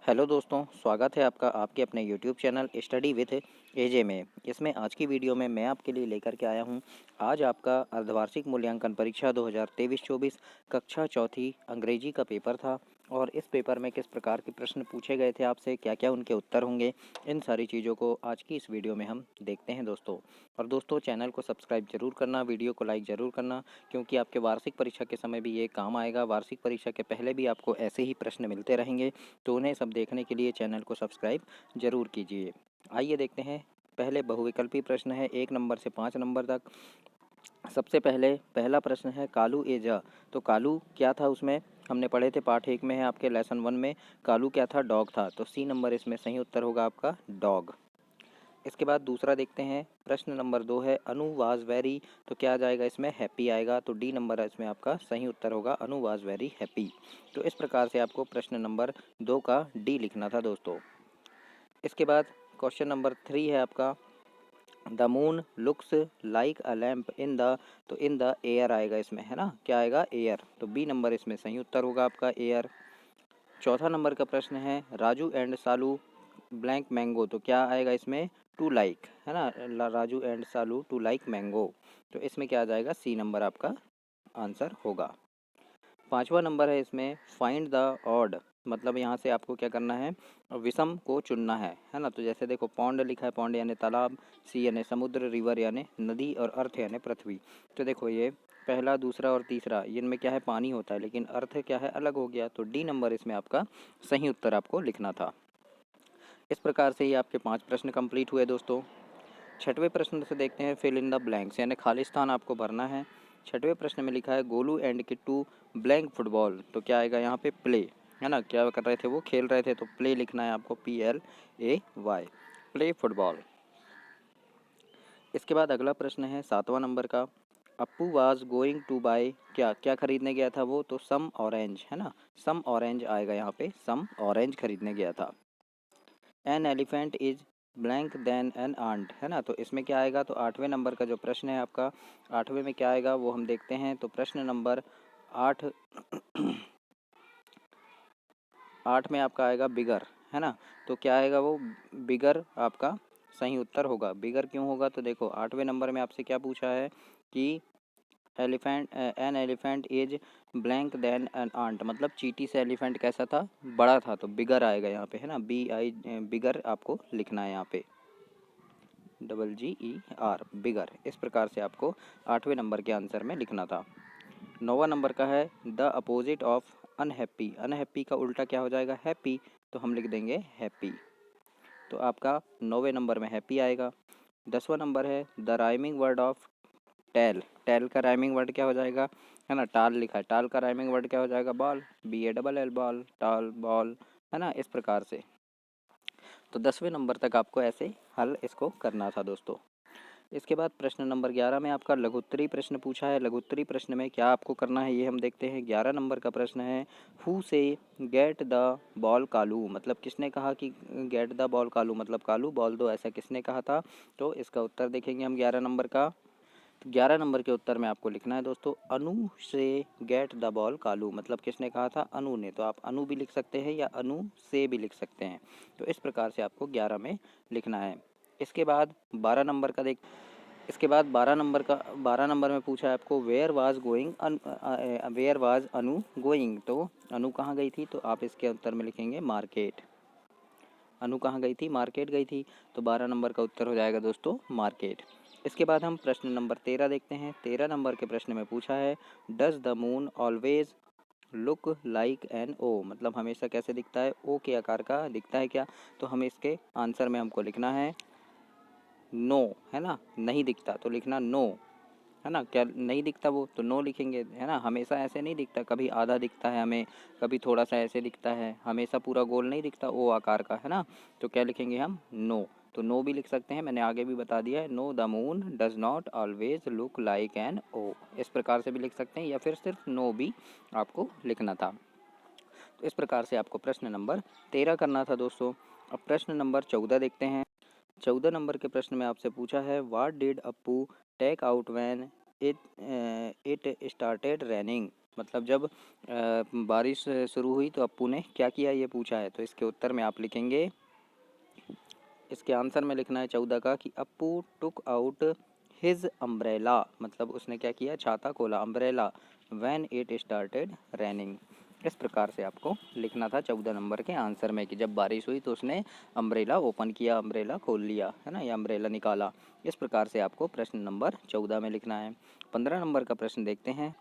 Hello दोस्तों, स्वागत है आपका आपके अपने यूट्यूब चैनल स्टडी विथ एजे में। इसमें आज की वीडियो में मैं आपके लिए लेकर के आया हूं। आज आपका अर्धवार्षिक मूल्यांकन परीक्षा 2023-24 कक्षा चौथी अंग्रेजी का पेपर था और इस पेपर में किस प्रकार के प्रश्न पूछे गए थे आपसे, क्या क्या उनके उत्तर होंगे, इन सारी चीज़ों को आज की इस वीडियो में हम देखते हैं दोस्तों। और दोस्तों, चैनल को सब्सक्राइब जरूर करना, वीडियो को लाइक ज़रूर करना, क्योंकि आपके वार्षिक परीक्षा के समय भी ये काम आएगा। वार्षिक परीक्षा के पहले भी आपको ऐसे ही प्रश्न मिलते रहेंगे, तो उन्हें सब देखने के लिए चैनल को सब्सक्राइब जरूर कीजिए। आइए देखते हैं। पहले बहुविकल्पी प्रश्न है 1 नंबर से 5 नंबर तक। सबसे पहले पहला प्रश्न है कालू ए जा। तो कालू क्या था, उसमें हमने पढ़े थे, पाठ 1 में है आपके लेसन 1 में। कालू क्या था, डॉग था। तो सी नंबर इसमें सही उत्तर होगा आपका डॉग। इसके बाद दूसरा देखते हैं, प्रश्न नंबर 2 है अनु वाज वेरी। तो क्या आ जाएगा इसमें, हैप्पी आएगा। तो डी नंबर इसमें आपका सही उत्तर होगा, अनु वाज वेरी हैप्पी। तो इस प्रकार से आपको प्रश्न नंबर 2 का डी लिखना था दोस्तों। इसके बाद क्वेश्चन नंबर 3 है आपका, the moon looks like a lamp in the. तो इन द एयर आएगा इसमें, है ना, क्या आएगा, एयर। तो बी नंबर इसमें सही उत्तर होगा आपका एयर। चौथा नंबर का प्रश्न है Raju and Salu blank mango. तो क्या आएगा इसमें, टू लाइक, है ना, Raju and Salu to like mango. तो इसमें क्या आ जाएगा, सी नंबर आपका आंसर होगा। पांचवा नंबर है इसमें फाइंड द ऑड। मतलब यहाँ से आपको क्या करना है, विषम को चुनना है ना। तो जैसे देखो, पौंड लिखा है, पौंड यानी तालाब, सी यानी समुद्र, रिवर यानी नदी, और अर्थ यानी पृथ्वी। तो देखो, ये पहला, दूसरा और तीसरा, इनमें क्या है, पानी होता है, लेकिन अर्थ क्या है, अलग हो गया। तो डी नंबर इसमें आपका सही उत्तर आपको लिखना था। इस प्रकार से ही आपके 5 प्रश्न कंप्लीट हुए दोस्तों। छठवें प्रश्न से देखते हैं, फिल इन द ब्लैंक्स, यानी खाली स्थान आपको भरना है। छठवें प्रश्न में लिखा है Golu and Kittu blank football. तो क्या आएगा यहाँ पे, प्ले, है ना, क्या कर रहे थे, वो खेल रहे थे। तो प्ले लिखना है आपको, PLAY, प्ले फुटबॉल। इसके बाद अगला प्रश्न है 7वां नंबर का, Appu was going to buy. क्या क्या खरीदने गया था वो, तो सम ऑरेंज, है ना, सम ऑरेंज आएगा यहाँ पे, सम ऑरेंज खरीदने गया था। An elephant is blank than an ant, है ना। तो इसमें क्या आएगा, तो 8वें नंबर का जो प्रश्न है आपका, 8वें में क्या आएगा वो हम देखते हैं। तो प्रश्न नंबर 8 8 में आपका आएगा बिगर, है ना। तो क्या आएगा वो, बिगर आपका सही उत्तर होगा। बिगर क्यों होगा, तो देखो 8वें नंबर में आपसे क्या पूछा है कि an elephant is blank than an ant, मतलब चींटी से एलिफेंट कैसा था, बड़ा था। तो बिगर आएगा यहाँ पे, है ना, BI, बिगर आपको लिखना है यहाँ पे, GGER, बिगर। इस प्रकार से आपको 8वें नंबर के आंसर में लिखना था। 9वां नंबर का है the opposite of unhappy. Unhappy का उल्टा क्या हो जाएगा, हैप्पी। तो हम लिख देंगे हैप्पी। तो आपका 9वें नंबर में हैप्पी आएगा। 10वां नंबर है the rhyming word of tail. Tail का राइमिंग वर्ड क्या हो जाएगा, है ना, टाल लिखा है, टाल का राइमिंग वर्ड क्या हो जाएगा, बॉल, BALL, बॉल, टाल, बॉल, है ना, इस प्रकार से। तो 10वें नंबर तक आपको ऐसे हल इसको करना था दोस्तों। इसके बाद प्रश्न नंबर 11 में आपका लघुत्तरी प्रश्न पूछा है। लघुत्तरी प्रश्न में क्या आपको करना है ये हम देखते हैं। 11 नंबर का प्रश्न है हु से गेट द बॉल कालू। मतलब किसने कहा कि गेट द बॉल कालू, मतलब कालू बॉल दो, ऐसा किसने कहा था। तो इसका उत्तर देखेंगे हम 11 नंबर का। तो 11 नंबर के उत्तर में आपको लिखना है दोस्तों, अनु से गेट द बॉल कालू, मतलब किसने कहा था, अनु ने। तो आप अनु भी लिख सकते हैं या अनु से भी लिख सकते हैं। तो इस प्रकार से आपको 11 में लिखना है। इसके बाद 12 नंबर का देख इसके बाद 12 नंबर में पूछा है आपको वेयर वाज अनु गोइंग। तो अनु कहाँ गई थी, तो आप इसके उत्तर में लिखेंगे मार्केट। अनु कहाँ गई थी, मार्केट गई थी। तो 12 नंबर का उत्तर हो जाएगा दोस्तों मार्केट। इसके बाद हम प्रश्न नंबर 13 देखते हैं। 13 नंबर के प्रश्न में पूछा है does the moon always look like an O. मतलब हमेशा कैसे दिखता है, ओ के आकार का दिखता है क्या। तो हमें इसके आंसर में हमको लिखना है नो, है ना, नहीं दिखता। तो लिखना नो, है ना, क्या नहीं दिखता वो, तो नो लिखेंगे, है ना। हमेशा ऐसे नहीं दिखता, कभी आधा दिखता है हमें, कभी थोड़ा सा ऐसे दिखता है, हमेशा पूरा गोल नहीं दिखता ओ आकार का, है ना। तो क्या लिखेंगे हम, नो। तो नो भी लिख सकते हैं, मैंने आगे भी बता दिया है, no the moon does not always look like an O, इस प्रकार से भी लिख सकते हैं, या फिर सिर्फ नो भी आपको लिखना था। तो इस प्रकार से आपको प्रश्न नंबर 13 करना था दोस्तों। अब प्रश्न नंबर 14 देखते हैं। 14 नंबर के प्रश्न में आपसे पूछा है what did Appu take out when it started raining. मतलब जब बारिश शुरू हुई तो अप्पू ने क्या किया, ये पूछा है। तो इसके उत्तर में आप लिखेंगे, इसके आंसर में लिखना है 14 का कि Appu took out his umbrella, मतलब उसने क्या किया, छाता खोला, umbrella, when it started raining. इस प्रकार से आपको लिखना था 14 नंबर के आंसर में कि जब बारिश हुई तो उसने अम्ब्रेला ओपन किया, अम्ब्रेला खोल लिया, है ना, या अम्ब्रेला निकाला। इस प्रकार से आपको प्रश्न नंबर 14 में लिखना है। 15 नंबर का प्रश्न देखते हैं।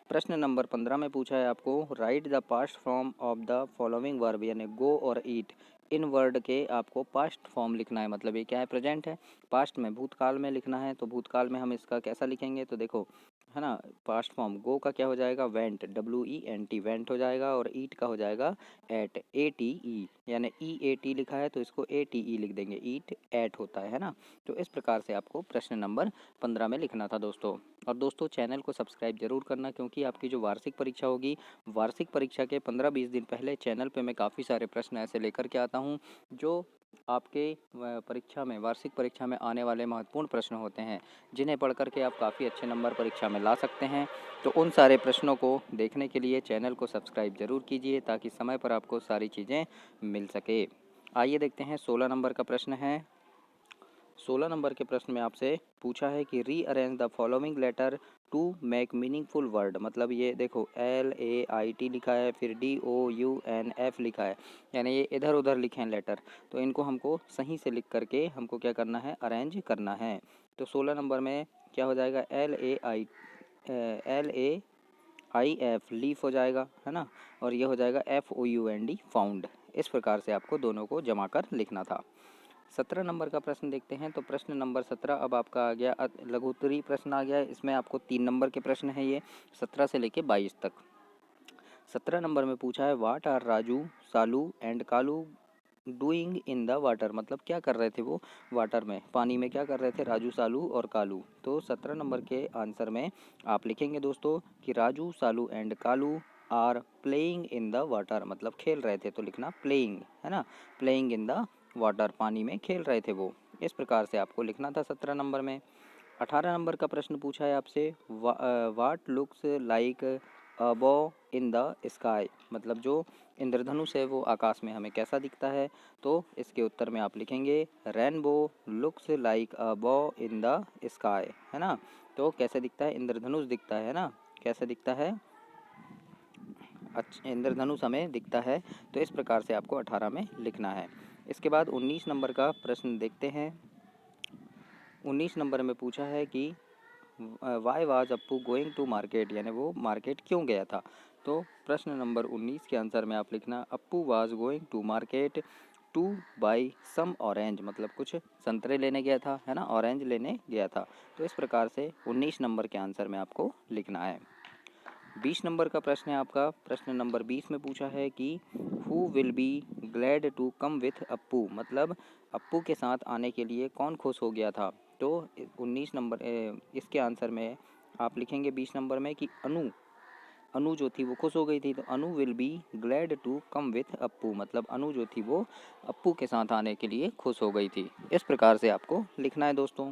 प्रश्न नंबर 15 में पूछा है आपको, right the past form of the following verb, यानी गो और ईट, इन वर्ड के आपको पास्ट फॉर्म लिखना है। मतलब ये क्या है, प्रेजेंट है, पास्ट में भूतकाल में लिखना है। तो भूतकाल में हम इसका कैसा लिखेंगे, तो देखो, है ना, पास्ट फॉर्म गो का क्या हो जाएगा, वेंट, WENT, वेंट हो जाएगा, और ईट का हो जाएगा एट, ATE, यानी EAT लिखा है तो इसको ATE लिख देंगे, ईट एट होता है ना। तो इस प्रकार से आपको प्रश्न नंबर 15 में लिखना था दोस्तों। और दोस्तों चैनल को सब्सक्राइब जरूर करना, क्योंकि आपकी जो वार्षिक परीक्षा होगी, वार्षिक परीक्षा के 15-20 दिन पहले चैनल पे मैं काफ़ी सारे प्रश्न ऐसे लेकर के आता हूँ जो आपके परीक्षा में, वार्षिक परीक्षा में आने वाले महत्वपूर्ण प्रश्न होते हैं, जिन्हें पढ़ करके आप काफ़ी अच्छे नंबर परीक्षा में ला सकते हैं। तो उन सारे प्रश्नों को देखने के लिए चैनल को सब्सक्राइब जरूर कीजिए, ताकि समय पर आपको सारी चीज़ें मिल सके। आइए देखते हैं 16 नंबर का प्रश्न है। 16 नंबर के प्रश्न में आपसे पूछा है कि rearrange the following letter to make meaningful word. मतलब ये देखो, LAIT लिखा है, फिर DOUNF लिखा है, यानी ये इधर उधर लिखे हैं लेटर। तो इनको हमको सही से लिख करके हमको क्या करना है, अरेंज करना है। तो 16 नंबर में क्या हो जाएगा, LAIF लीफ हो जाएगा, है ना, और ये हो जाएगा FOUND फाउंड। इस प्रकार से आपको दोनों को जमा कर लिखना था। 17 नंबर का प्रश्न देखते हैं। तो प्रश्न नंबर 17 अब आपका आ गया, लघुत्तरी प्रश्न आ गया है। इसमें आपको 3 नंबर के प्रश्न है, ये 17 से लेके 22 तक। 17 नंबर में पूछा है, what are Raju, Salu and Kalu doing in the water. मतलब क्या कर रहे थे वो वाटर में, पानी में क्या कर रहे थे राजू, सालू और कालू। तो 17 नंबर के आंसर में आप लिखेंगे दोस्तों कि Raju, Salu and Kalu are playing in the water, मतलब खेल रहे थे, तो लिखना प्लेइंग, है ना, प्लेइंग इन द वाटर, पानी में खेल रहे थे वो। इस प्रकार से आपको लिखना था 17 नंबर में। 18 नंबर का प्रश्न पूछा है आपसे, वाट लुक्स लाइक अ बॉ इन द स्काई। मतलब जो इंद्रधनुष है वो आकाश में हमें कैसा दिखता है। तो इसके उत्तर में आप लिखेंगे, रेनबो लुक्स लाइक अ बॉ इन द स्काई, है ना। तो कैसे दिखता है, इंद्रधनुष दिखता है ना, कैसे दिखता है, अच्छा, इंद्रधनुष हमें दिखता है। तो इस प्रकार से आपको 18 में लिखना है। इसके बाद 19 नंबर का प्रश्न देखते हैं। 19 नंबर में पूछा है कि why was Appu going to market, यानी वो मार्केट क्यों गया था। तो प्रश्न नंबर 19 के आंसर में आप लिखना, Appu was going to market to buy some orange, मतलब कुछ संतरे लेने गया था, है ना, ऑरेंज लेने गया था। तो इस प्रकार से 19 नंबर के आंसर में आपको लिखना है। 20 नंबर का प्रश्न है आपका। प्रश्न नंबर 20 में पूछा है कि who will be glad to come with Appu. मतलब अप्पू के साथ आने के लिए कौन खुश हो गया था। तो 19 नंबर इसके आंसर में आप लिखेंगे 20 नंबर में कि अनु, अनु जो थी वो खुश हो गई थी। तो Anu will be glad to come with Appu, मतलब अनु जो थी वो अप्पू के साथ आने के लिए खुश हो गई थी। इस प्रकार से आपको लिखना है दोस्तों।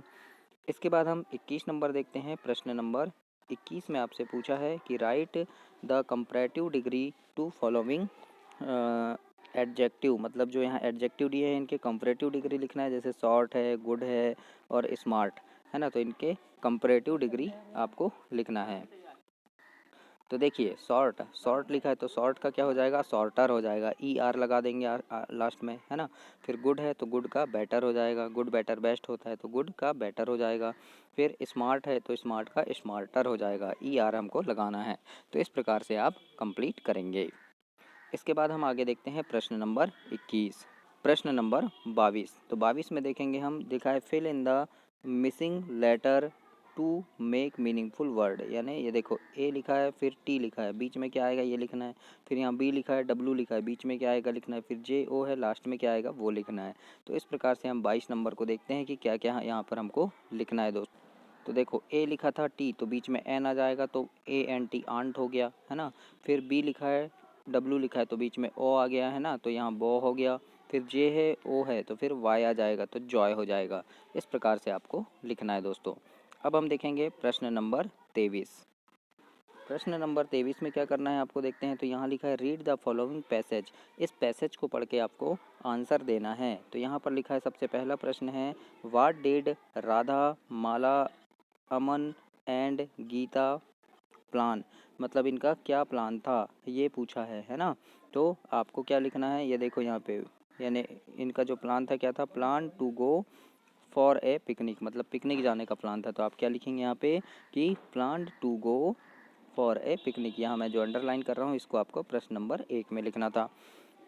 इसके बाद हम 21 नंबर देखते हैं। प्रश्न नंबर 21 में आपसे पूछा है कि write the comparative degree to following adjective. मतलब जो यहाँ एडजेक्टिव दिए हैं इनके कंपैरेटिव डिग्री लिखना है, जैसे शॉर्ट है, गुड है और स्मार्ट, है ना। तो इनके कंपैरेटिव डिग्री आपको लिखना है। तो देखिए, शॉर्ट, शॉर्ट लिखा है तो शॉर्ट का क्या हो जाएगा, शॉर्टर हो जाएगा, ER लगा देंगे लास्ट में, है ना। फिर गुड है तो गुड का बेटर हो जाएगा, गुड बेटर बेस्ट होता है तो गुड का बेटर हो जाएगा। फिर स्मार्ट है तो स्मार्ट का स्मार्टर हो जाएगा, ER हमको लगाना है। तो इस प्रकार से आप कंप्लीट करेंगे। इसके बाद हम आगे देखते हैं प्रश्न नंबर 21। प्रश्न नंबर 22। तो 22 में देखेंगे हम, लिखा है fill in the missing letter to make meaningful word. यानी ये देखो, A लिखा है, फिर T लिखा है, बीच में क्या आएगा ये लिखना है। फिर यहाँ B लिखा है, W लिखा है, बीच में क्या आएगा लिखना है। फिर JO है, लास्ट में क्या आएगा वो लिखना है। तो इस प्रकार से हम 22 नंबर को देखते हैं कि क्या क्या यहाँ पर हमको लिखना है दोस्तों। तो देखो, A लिखा था T, तो बीच में N आ जाएगा, तो ANT आंट हो गया, है ना। फिर B लिखा है, W लिखा है, तो बीच में O आ गया, है ना, तो यहाँ बो हो गया। फिर J है, O है, तो फिर Y आ जाएगा, तो जॉय हो जाएगा। इस प्रकार से आपको लिखना है दोस्तों। अब हम देखेंगे प्रश्न नंबर 23। प्रश्न नंबर 23 में क्या करना है आपको देखते हैं। तो यहाँ लिखा है रीड द फॉलोइंग पैसेज। इस पैसेज को पढ़ के आपको आंसर देना है। तो यहाँ पर लिखा है, सबसे पहला प्रश्न है, what did Radha, Mala, Aman and Geeta plan, मतलब इनका क्या प्लान था, ये पूछा है ना। तो आपको क्या लिखना है, ये देखो यहाँ पे, यानी इनका जो प्लान था क्या था, plan to go for a picnic, मतलब पिकनिक जाने का प्लान था। तो आप क्या लिखेंगे यहाँ पे कि plan to go for a picnic. यहाँ मैं जो अंडरलाइन कर रहा हूँ इसको आपको प्रश्न नंबर 1 में लिखना था।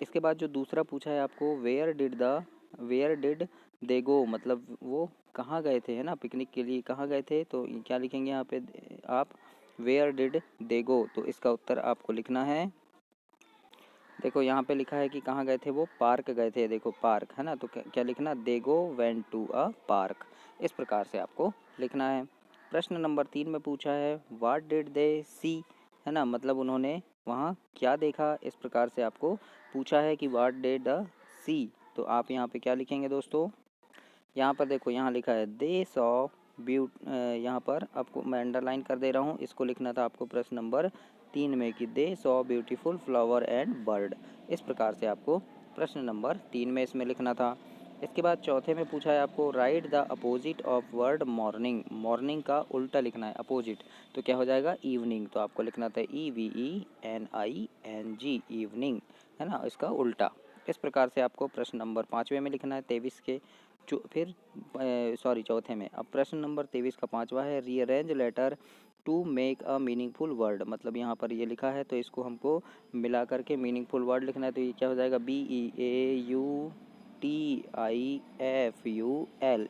इसके बाद जो दूसरा पूछा है आपको, वेयर डिड दे गो, मतलब वो कहाँ गए थे, है ना, पिकनिक के लिए कहाँ गए थे। तो क्या लिखेंगे यहाँ पे आप, वेयर डिड दे गो। तो इसका उत्तर आपको लिखना है, देखो यहाँ पे लिखा है कि कहाँ गए थे, वो पार्क गए थे, देखो पार्क, है ना। तो क्या लिखना, they go went to a park, इस प्रकार से आपको लिखना है। प्रश्न नंबर 3 में पूछा है, व्हाट डिड दे सी, है ना, मतलब उन्होंने वहाँ क्या देखा, इस प्रकार से आपको पूछा है कि व्हाट डिड द सी। तो आप यहाँ पे क्या लिखेंगे दोस्तों, यहाँ पर देखो, यहाँ लिखा है दे सॉ यहाँ पर आपको मैं अंडरलाइन कर दे रहा हूँ, इसको लिखना था आपको प्रश्न नंबर 3 में कि they saw beautiful flower and bird, इस प्रकार से आपको प्रश्न नंबर 3 में इसमें लिखना था। इसके बाद चौथे में पूछा है आपको, right the opposite of word morning, morning का उल्टा लिखना है, अपोजिट, तो क्या हो जाएगा, इवनिंग। तो आपको लिखना था EVENING, इवनिंग, है ना, इसका उल्टा। इस प्रकार से आपको प्रश्न नंबर 5वें में लिखना है 23 के, फिर चौथे में। अब प्रश्न नंबर 23 का 5वां है, rearrange letter to make a meaningful word, मतलब यहाँ पर ये लिखा है तो इसको हमको मिला करके मीनिंगफुल वर्ड लिखना है। तो ये क्या हो जाएगा, BEAUTIFUL,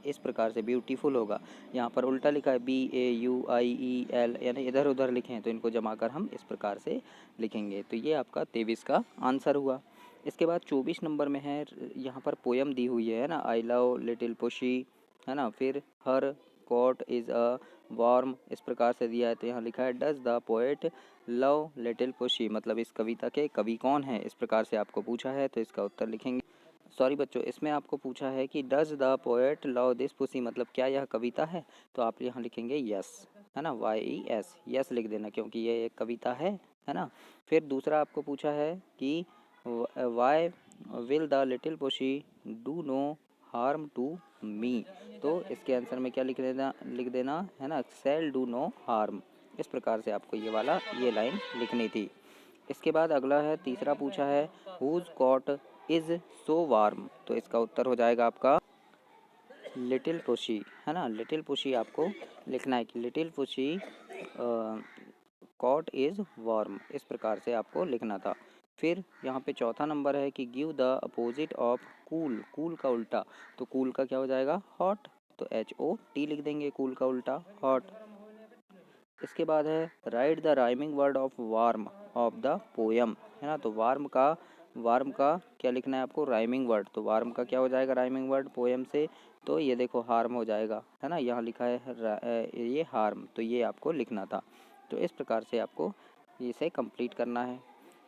इस प्रकार से ब्यूटीफुल होगा। यहाँ पर उल्टा लिखा है BAUIEL, यानी इधर उधर लिखें तो इनको जमा कर हम इस प्रकार से लिखेंगे। तो ये आपका 23 का आंसर हुआ। इसके बाद 24 नंबर में है, यहाँ पर पोयम दी हुई है ना, आई लव लिटिल पुशी, है ना, फिर her coat is a warm, इस प्रकार से दिया है। तो यहाँ लिखा है does the poet love little pushy, मतलब इस कविता के कवि कौन है, इस प्रकार से आपको पूछा है। तो इसका उत्तर लिखेंगे, सॉरी बच्चों, इसमें आपको पूछा है कि does the poet love this pussy, मतलब क्या यह कविता है। तो आप यहाँ लिखेंगे यस, है ना, YES, यस लिख देना, क्योंकि ये एक कविता है ना। फिर दूसरा आपको पूछा है कि why will the little pussy do no harm to me, तो इसके आंसर में क्या लिख देना है ना, सेल डू नो हार्म, इस प्रकार से आपको ये लाइन लिखनी थी। इसके बाद अगला है, तीसरा पूछा है, whose cot is so warm, तो इसका उत्तर हो जाएगा आपका लिटिल पुशी, है ना, लिटिल पुशी आपको लिखना है कि little pussy cot is warm, इस प्रकार से आपको लिखना था। फिर यहाँ पे चौथा नंबर है कि give the opposite of cool, cool का उल्टा, तो कूल का क्या हो जाएगा, हॉट, तो HOT लिख देंगे, कूल का उल्टा हॉट। इसके बाद है right the rhyming word of warm of the poem, है ना, तो वार्म का क्या लिखना है आपको, राइमिंग वर्ड, तो वार्म का क्या हो जाएगा राइमिंग वर्ड पोयम से, तो ये देखो हार्म हो जाएगा, है ना, यहाँ लिखा है ये हार्म, तो ये आपको लिखना था। तो इस प्रकार से आपको इसे कंप्लीट करना है।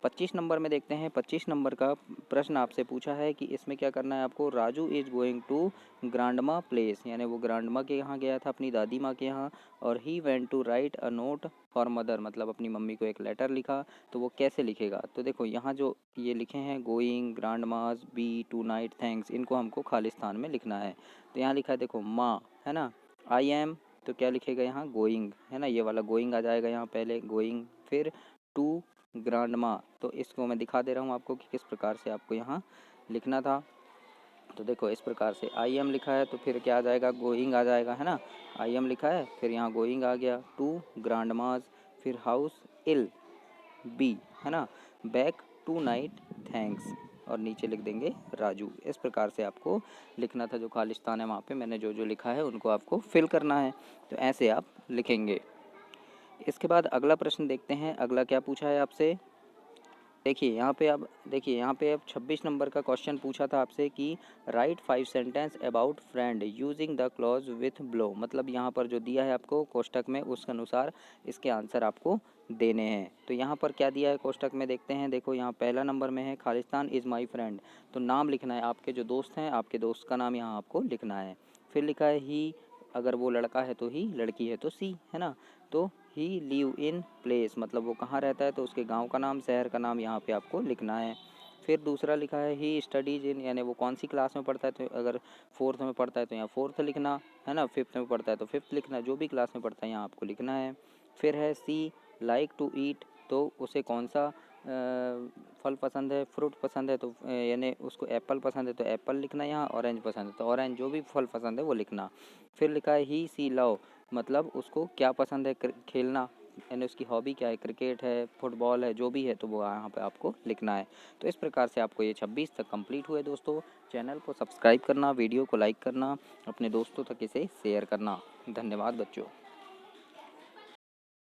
25 नंबर में देखते हैं, 25 नंबर का प्रश्न आपसे पूछा है कि इसमें क्या करना है आपको, Raju is going to grandma place, यानी वो ग्रांडमा के यहाँ गया था, अपनी दादी माँ के यहाँ, और he went to write a note for mother, मतलब अपनी मम्मी को एक लेटर लिखा। तो वो कैसे लिखेगा, तो देखो यहाँ जो ये लिखे हैं going, grandma's, be, tonight, thanks, इनको हमको खालिस्तान में लिखना है। तो यहाँ लिखा है देखो माँ, है ना, आई एम, तो क्या लिखेगा यहाँ गोइंग, है ना, ये वाला गोइंग आ जाएगा यहाँ पहले, गोइंग, फिर टू ग्रांडमा, तो इसको मैं दिखा दे रहा हूँ आपको कि किस प्रकार से आपको यहाँ लिखना था। तो देखो इस प्रकार से आई एम लिखा है तो फिर क्या आ जाएगा, गोइंग आ जाएगा, है ना, आई एम लिखा है फिर यहाँ गोइंग आ गया, टू ग्रांडमाज, फिर हाउस इल, बी, है ना, बैक टू नाइट, थैंक्स, और नीचे लिख देंगे राजू। इस प्रकार से आपको लिखना था, जो खालिस्तान है वहाँ पे मैंने जो जो लिखा है उनको आपको फिल करना है, तो ऐसे आप लिखेंगे। इसके बाद अगला प्रश्न देखते हैं, अगला क्या पूछा है आपसे। देखिए यहाँ पे अब 26 नंबर का क्वेश्चन पूछा था आपसे कि right 5 sentence about friend using the clause with blow, मतलब यहाँ पर जो दिया है आपको कोष्टक में उसके अनुसार इसके आंसर आपको देने हैं। तो यहाँ पर क्या दिया है कोष्टक में देखते हैं, देखो यहाँ पहला नंबर में है खालिस्तान इज़ माई फ्रेंड, तो नाम लिखना है, आपके जो दोस्त हैं आपके दोस्त का नाम यहाँ आपको लिखना है। फिर लिखा है ही, अगर वो लड़का है तो ही, लड़की है तो सी, है ना, तो ही लिव इन प्लेस, मतलब वो कहाँ रहता है, तो उसके गांव का नाम, शहर का नाम यहाँ पे आपको लिखना है। फिर दूसरा लिखा है ही स्टडीज इन, यानी वो कौन सी क्लास में पढ़ता है, तो अगर फोर्थ में पढ़ता है तो यहाँ फोर्थ लिखना है ना, फिफ्थ में पढ़ता है तो फिफ्थ लिखना, जो भी क्लास में पढ़ता है यहाँ आपको लिखना है। फिर है सी लाइक टू ईट, तो उसे कौन सा फल पसंद है, फ्रूट पसंद है, तो यानी उसको एप्पल पसंद है तो एप्पल लिखना है यहाँ, ऑरेंज पसंद है तो ऑरेंज, जो भी फल पसंद है वो लिखना। फिर लिखा है ही सी लव, मतलब उसको क्या पसंद है, खेलना, यानी उसकी हॉबी क्या है, क्रिकेट है, फुटबॉल है, जो भी है तो वो यहाँ पे आपको लिखना है। तो इस प्रकार से आपको ये 26 तक कंप्लीट हुए दोस्तों। चैनल को सब्सक्राइब करना, वीडियो को लाइक करना, अपने दोस्तों तक इसे शेयर करना। धन्यवाद बच्चों।